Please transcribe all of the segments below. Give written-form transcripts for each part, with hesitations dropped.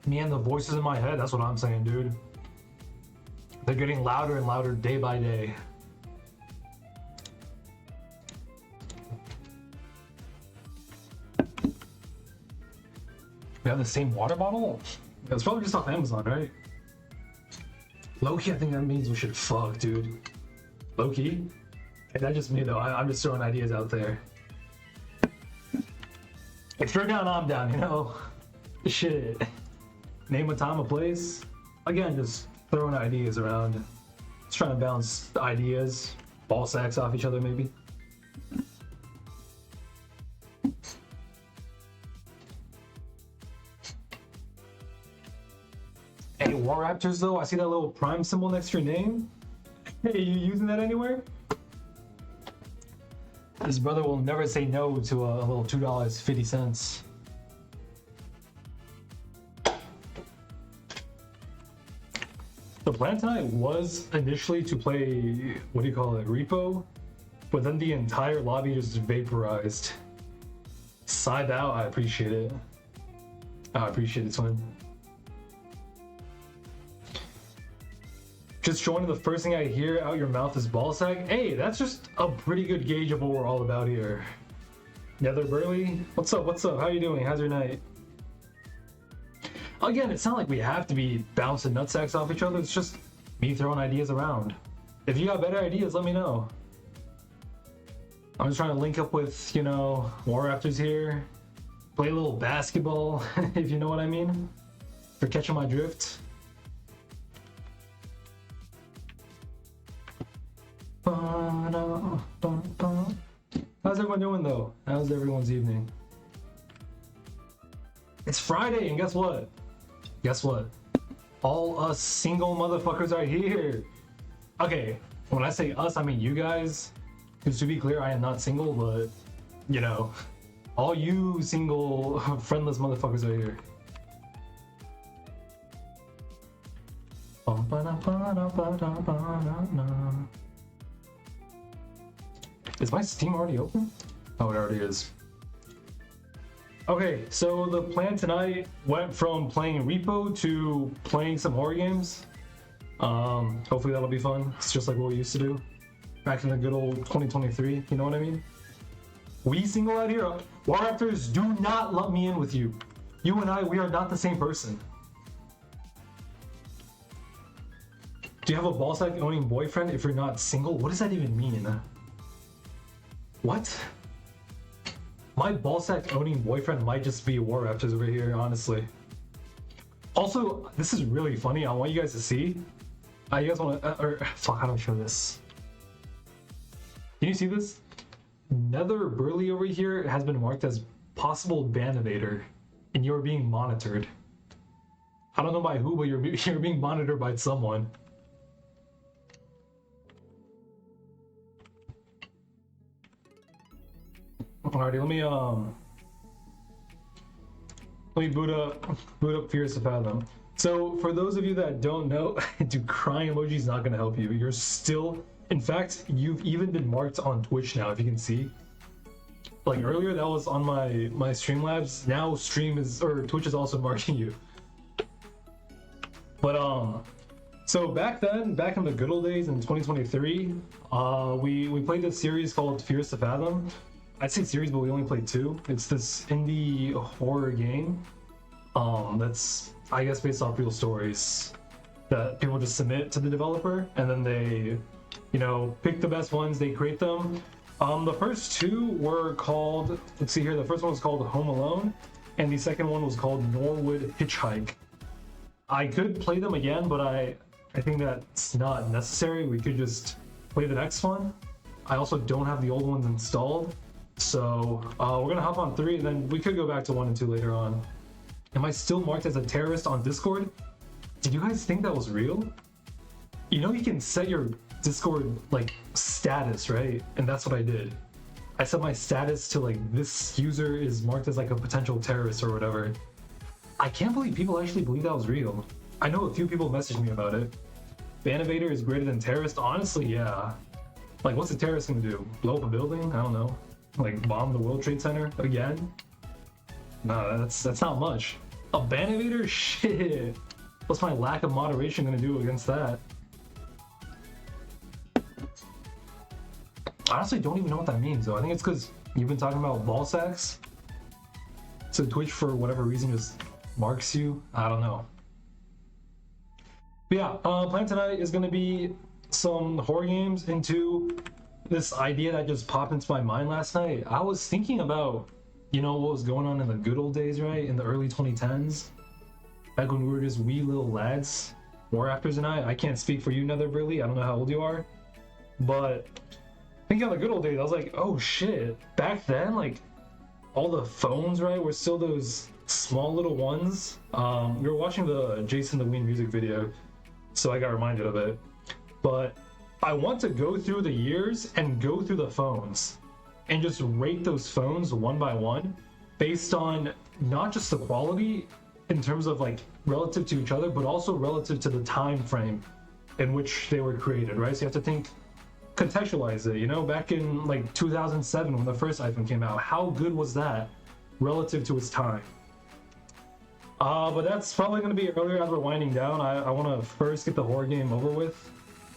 Me and the voices in my head, that's what I'm saying, dude. They're getting louder and louder day by day. We have the same water bottle? It's probably just off Amazon, right? Low-key, I think that means we should fuck, dude. Low-key? Hey, that's just me, though. I'm just throwing ideas out there. If you're down, I'm down, you know? Shit. Name a time, a place. Again, just throwing ideas around. Just trying to bounce the ideas, ball sacks off each other, maybe. Hey, War Raptors, though, I see that little prime symbol next to your name. Hey, you using that anywhere? This brother will never say no to a little $2.50. The plan tonight was initially to play, what do you call it, repo, but then the entire lobby just vaporized. Side out, I appreciate it. I appreciate it, twin. Just showing the first thing I hear out your mouth is ball sack. Hey, that's just a pretty good gauge of what we're all about here. Nether Burley, what's up? What's up? How you doing? How's your night? Again, it's not like we have to be bouncing nutsacks off each other. It's just me throwing ideas around. If you got better ideas, let me know. I'm just trying to link up with, you know, War Raptors here. Play a little basketball, if you know what I mean. For catching my drift. How's everyone doing, though? How's everyone's evening? It's Friday, and guess what? Guess what? All us single motherfuckers are here. Okay, when I say us, I mean you guys. Because to be clear, I am not single, but, you know, all you single, friendless motherfuckers are here. Is my Steam already open? Oh, it already is. Okay, so the plan tonight went from playing repo to playing some horror games. Hopefully that'll be fun. It's just like what we used to do back in the good old 2023, you know what I mean? We single out here. War Raptors, do not lump me in with you. You and I, we are not the same person. Do you have a ballsack owning boyfriend if you're not single? What does that even mean? What? My ballsack owning boyfriend might just be War Raptors over here, honestly. Also, this is really funny. I want you guys to see. You guys want to, fuck, how do I show this? Can you see this? Nether Burley over here has been marked as possible ban evader, and you're being monitored. I don't know by who, but you're being monitored by someone. Alrighty, let me boot up Fierce to Fathom. So for those of you that don't know, dude, crying emoji is not gonna help you. You're still In fact, you've even been marked on Twitch now, if you can see. Like earlier, that was on my Streamlabs. Now Twitch is also marking you. But so back then, back in the good old days in 2023, we played this series called Fears to Fathom. I'd say series, but we only played 2. It's this indie horror game. That's, I guess, based off real stories that people just submit to the developer, and then they, you know, pick the best ones, they create them. The first 2 were called, let's see here, the first one was called Home Alone, and the second one was called Norwood Hitchhike. I could play them again, but I think that's not necessary. We could just play the next one. I also don't have the old ones installed, so we're gonna hop on 3, and then we could go back to 1 and 2 later on. Am I still marked as a terrorist on Discord? Did you guys think that was real? You know you can set your Discord like status, right? And that's what I did. I set my status to like, this user is marked as like a potential terrorist or whatever. I can't believe people actually believe that was real. I know a few people messaged me about it. Bannovator is greater than terrorist? Honestly, yeah. Like, what's a terrorist gonna do? Blow up a building? I don't know. Like, bomb the World Trade Center again? Nah, that's not much. A Bannovator? Shit. What's my lack of moderation gonna do against that? I honestly don't even know what that means, though. I think it's because you've been talking about ball sacks. So Twitch, for whatever reason, just marks you. I don't know. But yeah, plan tonight is gonna be some horror games into this idea that just popped into my mind last night. I was thinking about, you know, what was going on in the good old days, right? In the early 2010s. Back when we were just wee little lads. War Raptors and I can't speak for you, Nether Burley. I don't know how old you are. But thinking of the good old days, I was like, oh shit. Back then, like, all the phones, right, were still those small little ones. We were watching the Jason the Ween music video, so I got reminded of it. But I want to go through the years and go through the phones and just rate those phones one by one based on not just the quality in terms of like relative to each other, but also relative to the time frame in which they were created, right? So you have to think, contextualize it, you know, back in like 2007 when the first iPhone came out, how good was that relative to its time? But that's probably going to be earlier as we're winding down. I want to first get the horror game over with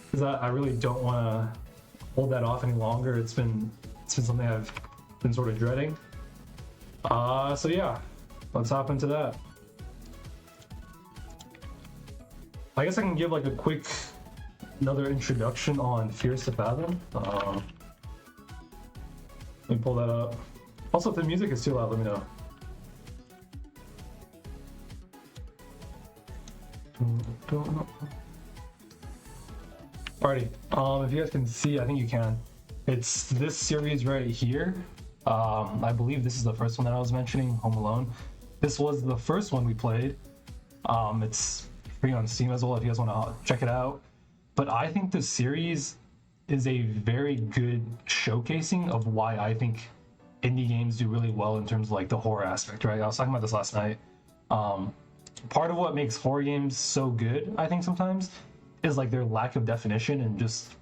because I really don't want to hold that off any longer. It's been something I've been sort of dreading. So yeah, let's hop into that. I guess I can give like a quick another introduction on Fears to Fathom. Let me pull that up. Also, if the music is too loud, let me know. Alrighty, if you guys can see, I think you can. It's this series right here. I believe this is the first one that I was mentioning, Home Alone. This was the first one we played. It's free on Steam as well if you guys want to check it out. But I think this series is a very good showcasing of why I think indie games do really well in terms of like the horror aspect, right? I was talking about this last night. Part of what makes horror games so good, I think sometimes, is like their lack of definition and just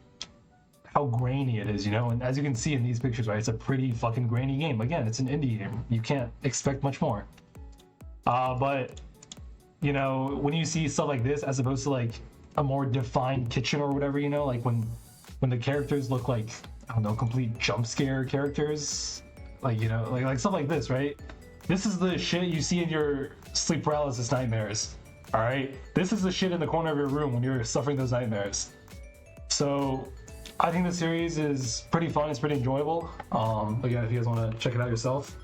how grainy it is, you know? And as you can see in these pictures, right, it's a pretty fucking grainy game. Again, it's an indie game. You can't expect much more. But, you know, when you see stuff like this, as opposed to like a more defined kitchen or whatever, you know, like when the characters look like, I don't know, complete jump scare characters, like, you know, like stuff like this, right? This is the shit you see in your sleep paralysis nightmares, all right? This is the shit in the corner of your room when you're suffering those nightmares. So I think the series is pretty fun. It's pretty enjoyable. Again, if you guys want to check it out yourself.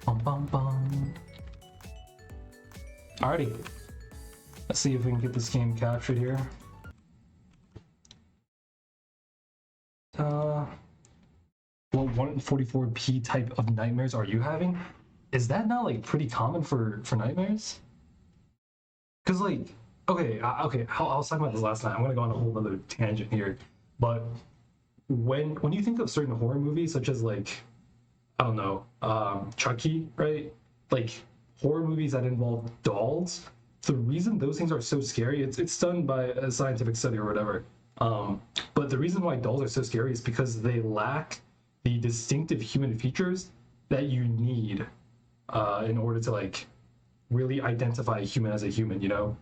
Bum, bum, bum. Alrighty. Let's see if we can get this game captured here. What 144p type of nightmares are you having? Is that not like pretty common for nightmares? Because like, okay, I was talking about this last night. I'm gonna go on a whole other tangent here, but when you think of certain horror movies, such as like, I don't know, Chucky, right? Like horror movies that involve dolls, the reason those things are so scary, it's done by a scientific study or whatever. But the reason why dolls are so scary is because they lack the distinctive human features that you need in order to like really identify a human as a human, you know?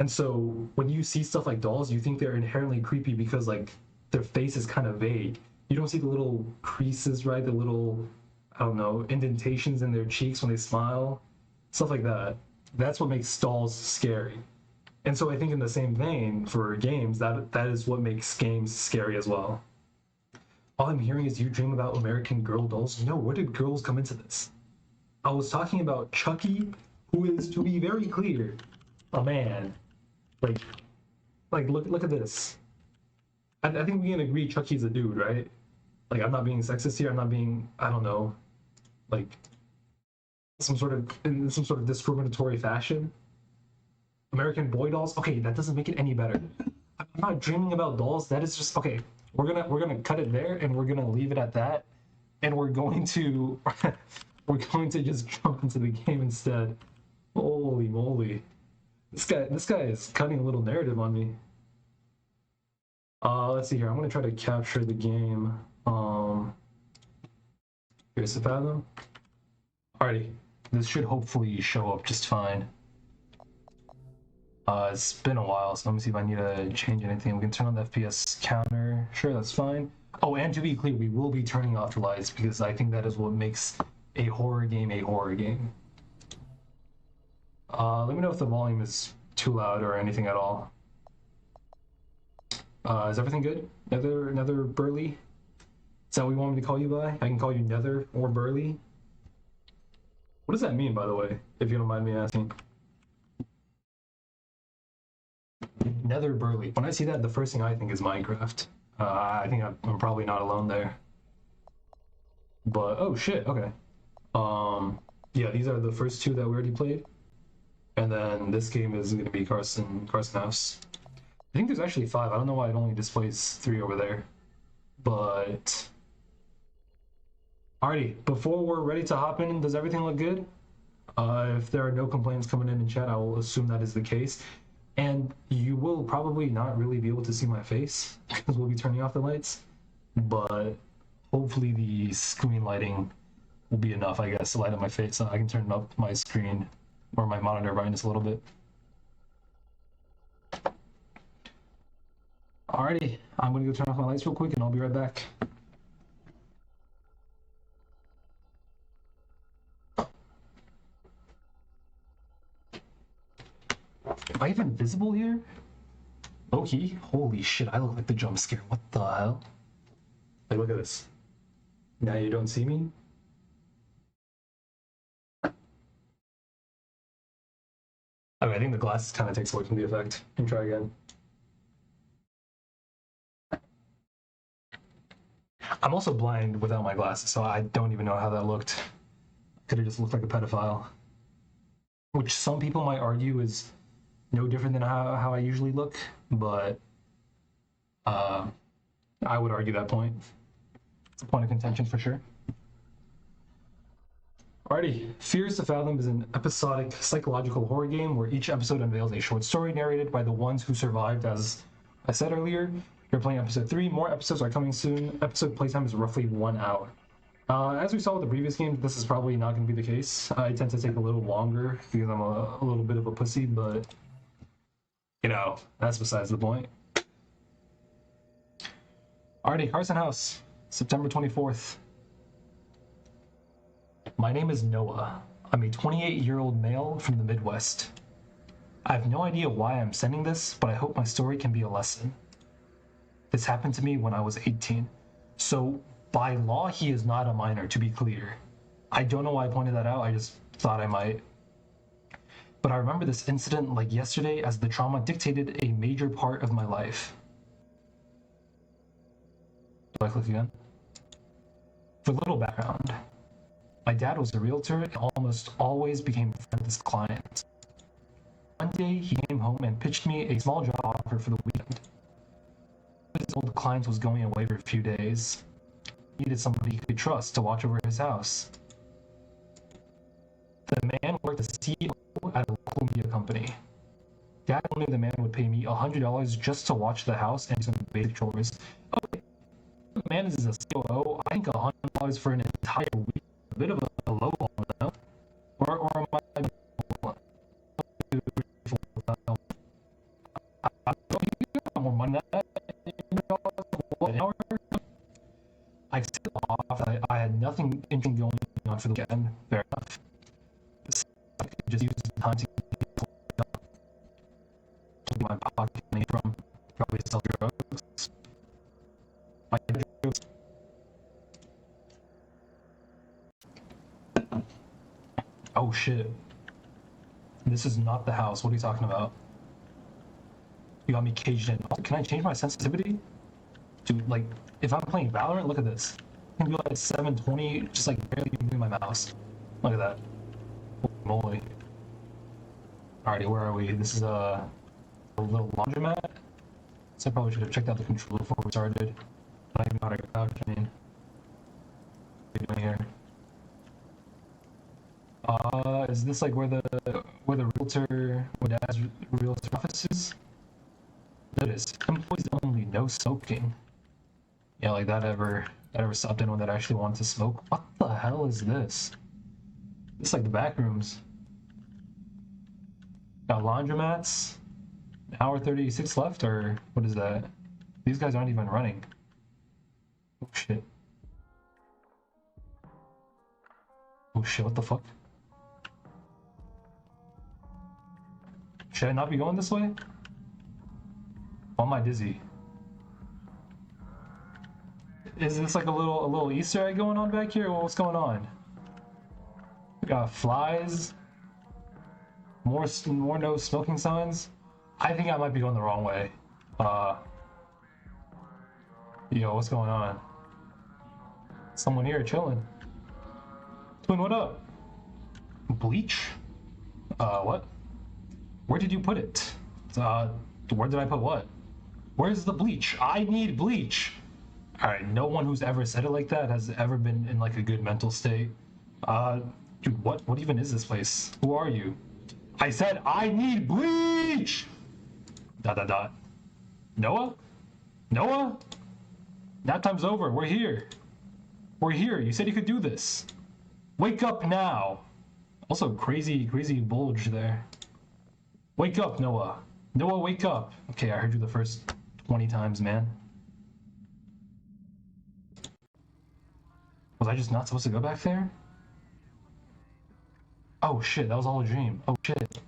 And so when you see stuff like dolls, you think they're inherently creepy because like their face is kind of vague. You don't see the little creases, right? The little, I don't know, indentations in their cheeks when they smile, stuff like that. That's what makes dolls scary. And so I think in the same vein for games, that is what makes games scary as well. All I'm hearing is you dream about American Girl dolls. No, where did girls come into this? I was talking about Chucky, who is, to be very clear, a man. Like, look at this. I think we can agree Chucky's a dude, right? Like, I'm not being sexist here. I'm not being, I don't know, like in some sort of discriminatory fashion. American Boy dolls. Okay, that doesn't make it any better. I'm not dreaming about dolls. That is just okay. We're gonna cut it there, and we're gonna leave it at that, and we're going to we're going to just jump into the game instead. Holy moly, this guy is cutting a little narrative on me. Let's see here. I'm gonna try to capture the game. Here's the fathom. Alrighty, this should hopefully show up just fine. It's been a while, so let me see if I need to change anything. We can turn on the FPS counter. Sure, that's fine. Oh, and to be clear, we will be turning off the lights because I think that is what makes a horror game a horror game. Let me know if the volume is too loud or anything at all. Is everything good? Nether Burley? Is that what you want me to call you by? I can call you Nether or Burley. What does that mean, by the way, if you don't mind me asking? Nether Burley. When I see that, the first thing I think is Minecraft. I think I'm probably not alone there. But oh shit, okay. Yeah, these are the first two that we already played, and then this game is going to be Carson House. I think there's actually 5. I don't know why it only displays 3 over there, but alrighty. Before we're ready to hop in, does everything look good? If there are no complaints coming in chat, I will assume that is the case. And you will probably not really be able to see my face because we'll be turning off the lights, but hopefully the screen lighting will be enough, I guess, to light up my face. So I can turn up my screen or my monitor brightness a little bit. Alrighty, I'm gonna go turn off my lights real quick and I'll be right back. Am I even visible here? Low-key? Holy shit, I look like the jump scare. What the hell? Like, look at this. Now you don't see me? Okay, I think the glasses kind of takes away from the effect. Let me try again. I'm also blind without my glasses, so I don't even know how that looked. Could have just looked like a pedophile. Which some people might argue is no different than how I usually look, but I would argue that point. It's a point of contention for sure. Alrighty, Fears to Fathom is an episodic psychological horror game where each episode unveils a short story narrated by the ones who survived. As I said earlier, you're playing episode 3. More episodes are coming soon. Episode playtime is roughly 1 hour. As we saw with the previous game, this is probably not going to be the case. I tend to take a little longer because I'm a little bit of a pussy, but you know, that's besides the point. Alrighty, Carson House, September 24th. My name is Noah. I'm a 28-year-old male from the Midwest. I have no idea why I'm sending this, but I hope my story can be a lesson. This happened to me when I was 18. So, by law, he is not a minor, to be clear. I don't know why I pointed that out, I just thought I might. But I remember this incident like yesterday as the trauma dictated a major part of my life. Do I click again? For a little background, my dad was a realtor and almost always became friends with his clients. One day, he came home and pitched me a small job offer for the weekend. His old client was going away for a few days. He needed somebody he could trust to watch over his house. The man worked as CEO at a local media company. Dad told me the man would pay me $100 just to watch the house and do some basic chores. Okay, the man is a COO. I think $100 for an entire week is a bit of a low ball, no? Or am I? I don't know, you got more money than that. An hour? I set off. I had nothing interesting going on for the weekend. Fair enough. I could just use the time to my pocket money from probably sell drugs. My drugs. Oh shit. This is not the house. What are you talking about? You got me caged in. Can I change my sensitivity? Dude, like, if I'm playing Valorant, look at this. I can do like 720, just like barely moving my mouse. Look at that. Holy moly. Alrighty, where are we? This is a little laundromat. So I probably should have checked out the controller before we started. I don't even know how to crouch. I mean, what are you doing here? Is this like where the Dad's realtor office is? Notice, employees only, no smoking. Yeah, like that ever stopped anyone that actually wanted to smoke? What the hell is this? It's like the back rooms. Got laundromats. Hour 36 left, or what is that? These guys aren't even running. Oh shit. Oh shit, what the fuck? Should I not be going this way? Why am I dizzy? Is this like a little Easter egg going on back here? What's going on? We got flies. More no smoking signs. I think I might be going the wrong way. Yo, what's going on? Someone here chilling. Twin, what up? Bleach? What? Where did you put it? Where did I put what? Where's the bleach? I need bleach! Alright, no one who's ever said it like that has ever been in like a good mental state. Dude, what even is this place? Who are you? I said I need bleach! ... Noah? Noah? Nap time's over. We're here. We're here. You said you could do this. Wake up now. Also, crazy bulge there. Wake up, Noah. Noah, wake up. Okay, I heard you the first 20 times, man. Was I just not supposed to go back there? Oh shit, that was all a dream. Oh shit.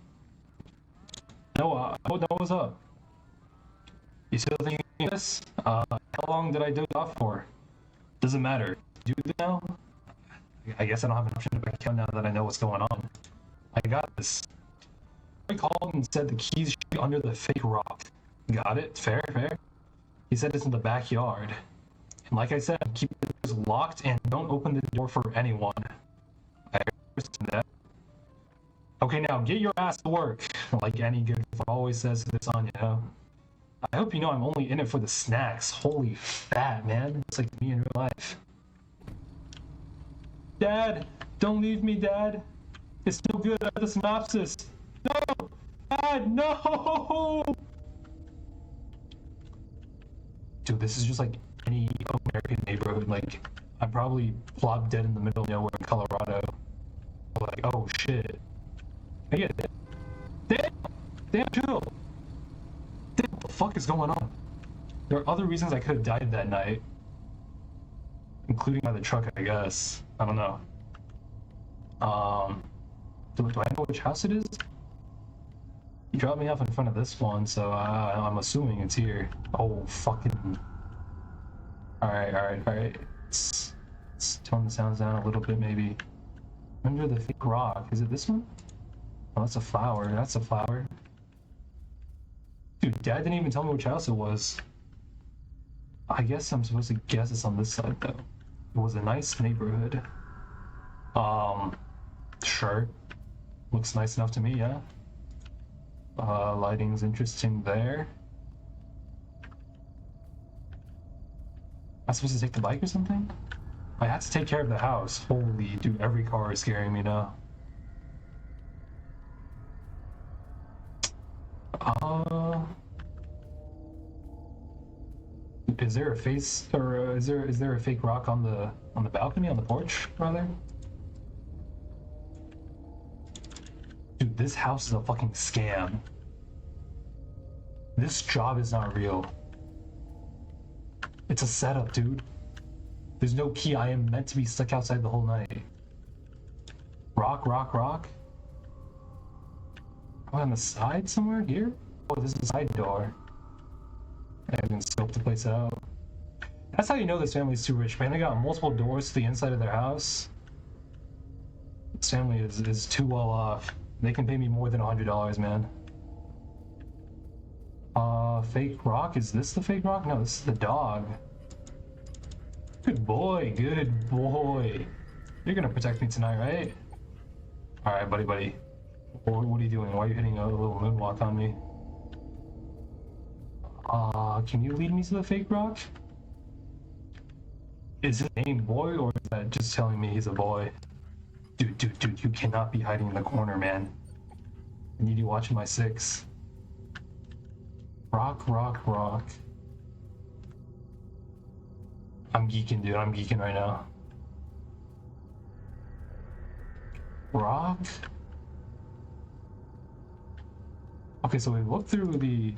Noah, what's up? You still thinking this? How long did I do it off for? Doesn't matter. Do it now? I guess I don't have an option to back out now that I know what's going on. I got this. I called and said the keys should be under the fake rock. Got it? Fair. He said it's in the backyard. And like I said, keep the doors locked and don't open the door for anyone. I understand that. Okay, now get your ass to work. Like any good always says this on, you know. I hope you know I'm only in it for the snacks. Holy fat, man. It's like me in real life. Dad! Don't leave me, Dad! It's no good at the synopsis! No! Dad, no! Dude, this is just like any American neighborhood. Like, I'm probably plopped dead in the middle of nowhere in Colorado. Like, oh shit. I get it. Damn, chill! Damn, what the fuck is going on? There are other reasons I could have died that night. Including by the truck, I guess. I don't know. Do I know which house it is? He dropped me off in front of this one, so I'm assuming it's here. Oh, fucking... Alright. Let's tone the sounds down a little bit, maybe. Under the fake rock. Is it this one? Oh, that's a flower. That's a flower. Dude, Dad didn't even tell me which house it was. I guess I'm supposed to guess it's on this side, though. It was a nice neighborhood. Sure. Looks nice enough to me, yeah. Lighting's interesting there. Am I supposed to take the bike or something? I had to take care of the house. Holy dude, every car is scaring me now. Uh, is there a face, or is there a fake rock on the balcony, on the porch, rather? Dude, this house is a fucking scam. This job is not real. It's a setup, dude. There's no key. I am meant to be stuck outside the whole night. Rock, rock, rock. Am I on the side somewhere here? Oh, this is the side door. I can scope the place out. That's how you know this family's too rich, man. They got multiple doors to the inside of their house. This family is too well off. They can pay me more than $100, man. Fake rock? Is this the fake rock? No, this is the dog. Good boy, good boy. You're gonna protect me tonight, right? Alright, buddy. What are you doing? Why are you hitting a little moonwalk on me? Can you lead me to the fake rock? Is his name boy, or is that just telling me he's a boy? Dude, you cannot be hiding in the corner, man. I need you watching my six. Rock, rock, rock. I'm geeking, dude. I'm geeking right now. Rock? Okay, so we looked through the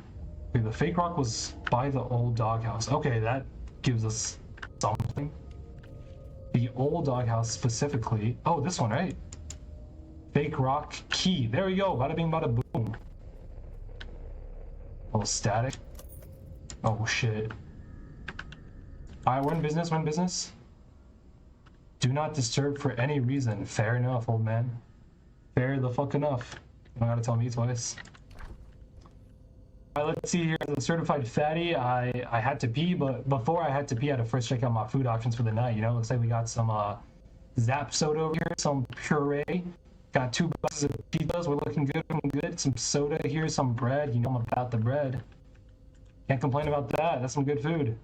fake rock was by the old doghouse. Okay, that gives us something. The old doghouse specifically. Oh, this one, right? Fake rock key. There we go. Bada bing, bada boom. A little static. Oh shit. Alright, we're in business. Do not disturb for any reason. Fair enough, old man. Fair the fuck enough. You don't gotta tell me twice. Alright, let's see here. As a certified fatty, I had to pee, but before I had to pee, I had to first check out my food options for the night. You know, looks like we got some Zap soda over here, some puree. Got 2 boxes of pizzas. We're looking good. Some soda here, some bread. You know I'm about the bread. Can't complain about that. That's some good food.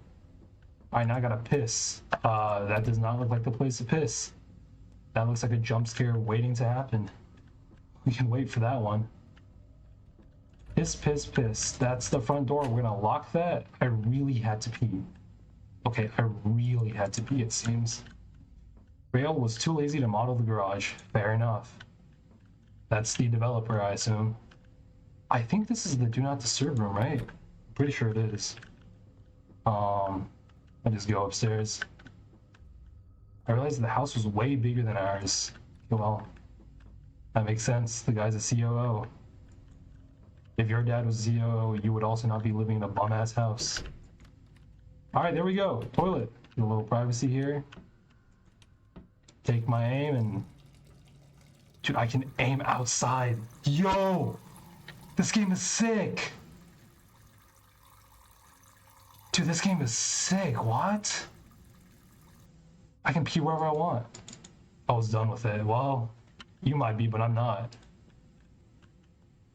Alright, now I gotta piss. That does not look like the place to piss. That looks like a jump scare waiting to happen. We can wait for that one. Piss. That's the front door. We're gonna lock that. I really had to pee. Okay, I really had to pee, it seems. Rail was too lazy to model the garage. Fair enough. That's the developer, I assume. I think this is the do not disturb room, right? I'm pretty sure it is. I just go upstairs. I realized the house was way bigger than ours. Well, that makes sense. The guy's a COO. If your dad was a COO, you would also not be living in a bum-ass house. Alright, there we go. Toilet. A little privacy here. Take my aim and... Dude, I can aim outside. Yo! This game is sick! Dude, this game is sick. What? I can pee wherever I want. I was done with it. Well, you might be, but I'm not.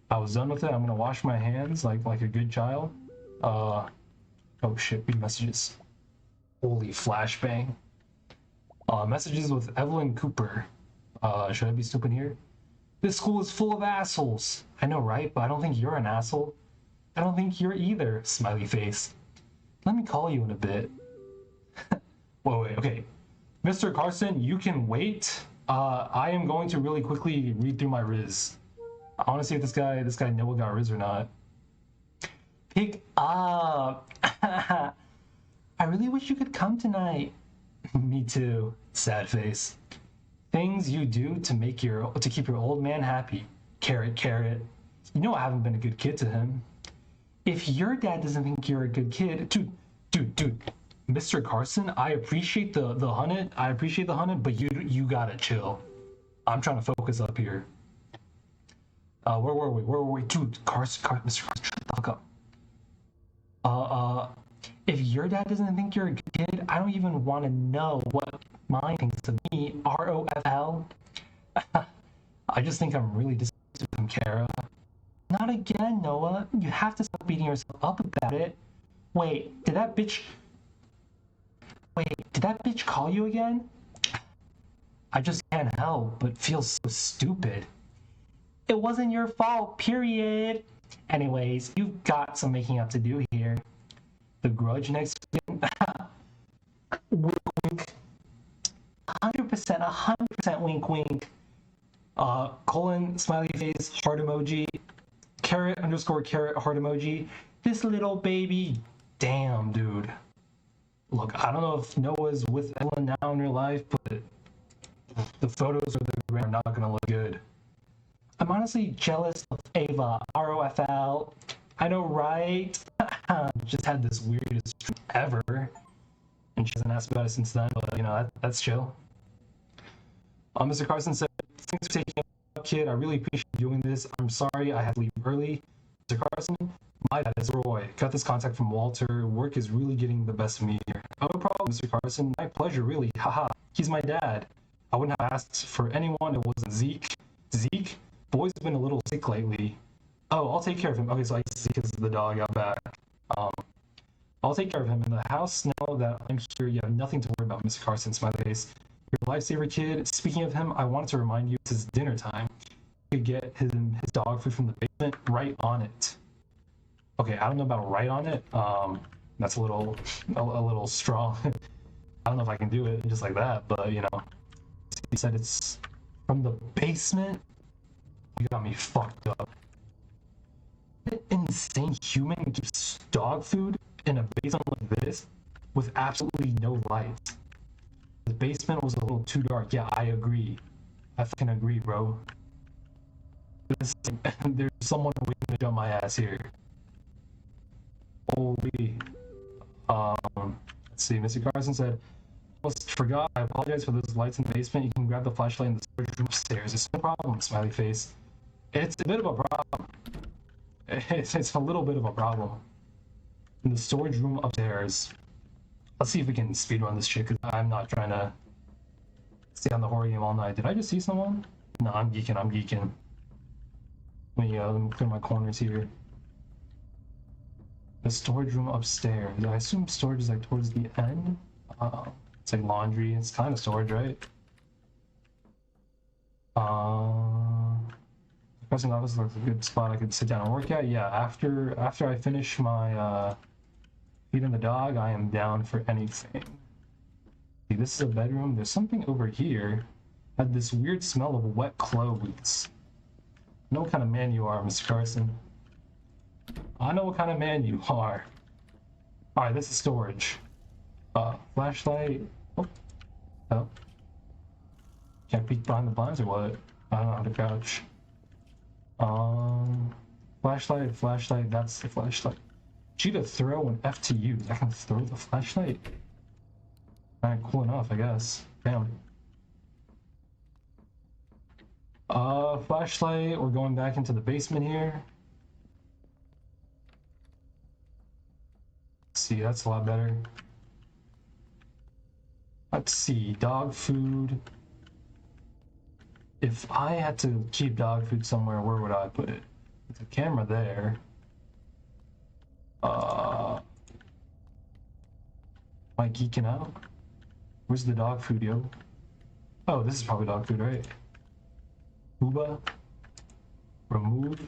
I was done with it. I'm gonna wash my hands like a good child. Oh shit, read messages. Holy flashbang. Messages with Evelyn Cooper. Should I be snooping here? This school is full of assholes. I know, right? But I don't think you're an asshole. I don't think you're either. Smiley face. Let me call you in a bit. Wait, okay. Mr. Carson, you can wait. I am going to really quickly read through my Riz. I want to see if this guy Noah got Riz or not. Pick up. I really wish you could come tonight. Me too. Sad face. Things you do to keep your old man happy. Carrot. You know I haven't been a good kid to him. If your dad doesn't think you're a good kid, dude, Mr. Carson, I appreciate the hunted, but you gotta chill. I'm trying to focus up here. Where were we? Dude, Carson, Mr. Carson, shut the fuck up. If your dad doesn't think you're a good kid, I don't even want to know what mine thinks of me. ROFL. I just think I'm really disappointed with him, Kara. Not again, Noah. You have to stop beating yourself up about it. Wait, did that bitch call you again? I just can't help but feel so stupid. It wasn't your fault, period. Anyways, you've got some making up to do here. The Grudge next weekend. Wink, wink. 100%, 100% wink, wink. Colon, smiley face, heart emoji, carrot underscore carrot, heart emoji. This little baby. Damn, dude. Look, I don't know if Noah's with Ellen now in real life, but the photos of the gram are not gonna look good. I'm honestly jealous of Ava, ROFL. I know, right? Just had this weirdest dream ever, and she hasn't asked about it since then, but you know, that's chill. Mr. Carson said, thanks for taking up, kid. I really appreciate you doing this. I'm sorry I had to leave early. Mr. Carson, my bad, it's Roy. Got this contact from Walter. Work is really getting the best of me here. Oh, no problem, Mr. Carson. My pleasure, really. Haha. He's my dad. I wouldn't have asked for anyone. It wasn't Zeke. Zeke? Boy's been a little sick lately. Oh, I'll take care of him. Okay, so I see because the dog got back. I'll take care of him in the house now that I'm here. You have nothing to worry about, Mr. Carson. Smiley face. Your lifesaver, kid. Speaking of him, I wanted to remind you it's dinner time. You could get his dog food from the basement. Right on it. Okay, I don't know about right on it. That's a little strong. I don't know if I can do it just like that, but you know, he said it's from the basement. You got me fucked up. An insane human keeps dog food in a basement like this with absolutely no lights. The basement was a little too dark. Yeah, I agree. I fucking agree, bro. There's someone waiting to jump my ass here. Holy. Let's see. Mr. Carson said, almost forgot. I apologize for those lights in the basement. You can grab the flashlight in the storage room upstairs. It's no problem. Smiley face. It's a bit of a problem. It's a little bit of a problem. In the storage room upstairs. Let's see if we can speedrun this shit, because I'm not trying to stay on the horror game all night. Did I just see someone? No, I'm geeking. Let me clear my corners here. The storage room upstairs. I assume storage is like towards the end. It's like laundry. It's kind of storage, right? Pressing office looks like a good spot I could sit down and work at. Yeah, after I finish my feeding the dog, I am down for anything. See, this is a bedroom. There's something over here. Had this weird smell of wet clothes. I know what kind of man you are, Mr. Carson. I know what kind of man you are. Alright, this is storage. Flashlight. Oh. Can't peek behind the blinds or what? I don't know how to crouch. Flashlight, that's the flashlight. G to throw and F to use. I can throw the flashlight? Alright, cool enough, I guess. Damn. Flashlight, we're going back into the basement here. See, that's a lot better. Let's see, dog food. If I had to keep dog food somewhere, where would I put it? With a camera there. Am I geeking out? Where's the dog food, yo? Oh, this is probably dog food, right? Booba. Remove.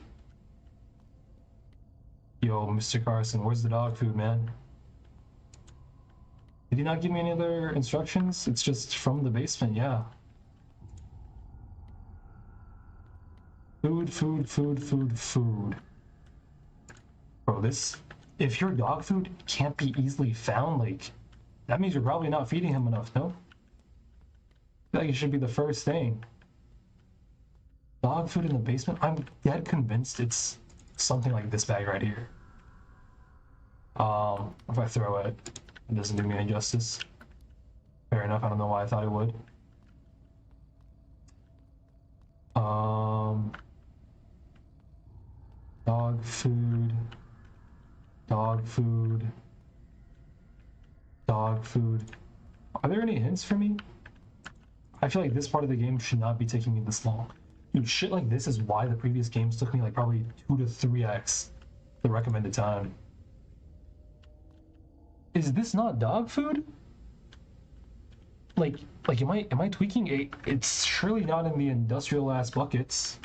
Yo, Mr. Carson, where's the dog food, man? Did he not give me any other instructions? It's just from the basement, yeah. Food. Bro, this... If your dog food can't be easily found, like... That means you're probably not feeding him enough, no? I feel like it should be the first thing. Dog food in the basement? I'm dead convinced it's something like this bag right here. If I throw it, it doesn't do me any justice. Fair enough, I don't know why I thought it would. Dog food. Are there any hints for me? I feel like this part of the game should not be taking me this long. Dude, shit like this is why the previous games took me like probably 2 to 3x the recommended time. Is this not dog food? Like am I tweaking? It's surely not in the industrial ass buckets.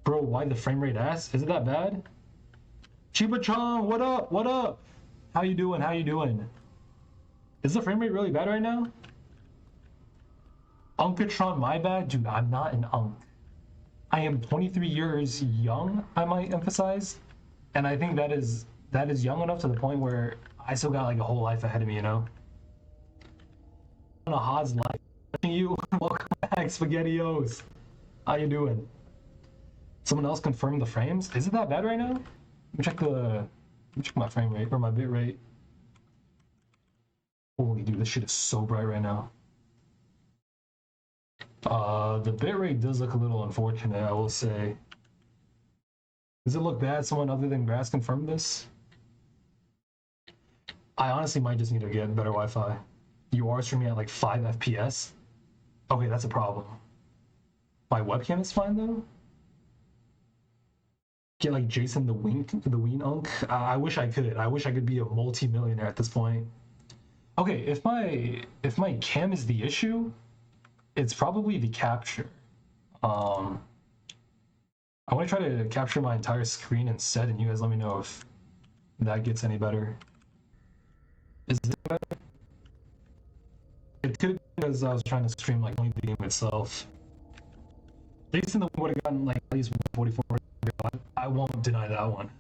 Bro, why the frame rate ass? Is it that bad? Chiba-chan, what up? What up? How you doing? How you doing? Is the frame rate really bad right now? Unkatron, my bad? Dude, I'm not an Unk. I am 23 years young, I might emphasize. And I think that is young enough to the point where I still got like a whole life ahead of me, you know? On a Hod's life. You, welcome back, SpaghettiOs. How you doing? Someone else confirmed the frames? Is it that bad right now? Let me check my frame rate or my bit rate. Holy dude, this shit is so bright right now. The bitrate does look a little unfortunate, I will say. Does it look bad? Someone other than Grass confirmed this? I honestly might just need to get better Wi-Fi. You are streaming at like 5 FPS? Okay, that's a problem. My webcam is fine though? Get like Jason the Ween Unk? I wish I could. I wish I could be a multi-millionaire at this point. Okay, if my cam is the issue, it's probably the capture. I want to try to capture my entire screen instead, and you guys let me know if that gets any better. Is it better? It could be because I was trying to stream like only the game itself. Jason the would have gotten like at least 144. I won't deny that one.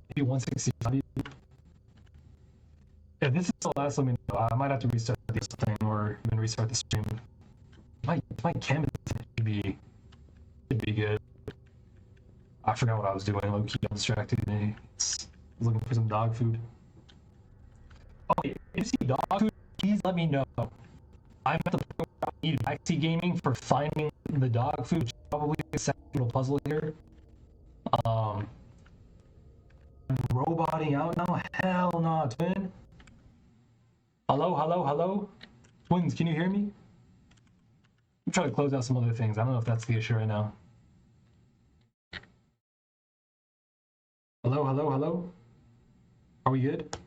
Maybe 165. If this is the last, let me know. I might have to restart this thing or even restart the stream. My camera should be good. I forgot what I was doing. Low-key distracted me. I was looking for some dog food. Okay, if you see dog food, please let me know. I'm at the point where I need backseat gaming for finding the dog food, which is probably a second little puzzle here. I'm roboting out now? Hell no, twin. Hello, hello, hello? Twins, can you hear me? I'm trying to close out some other things. I don't know if that's the issue right now. Hello, hello, hello? Are we good?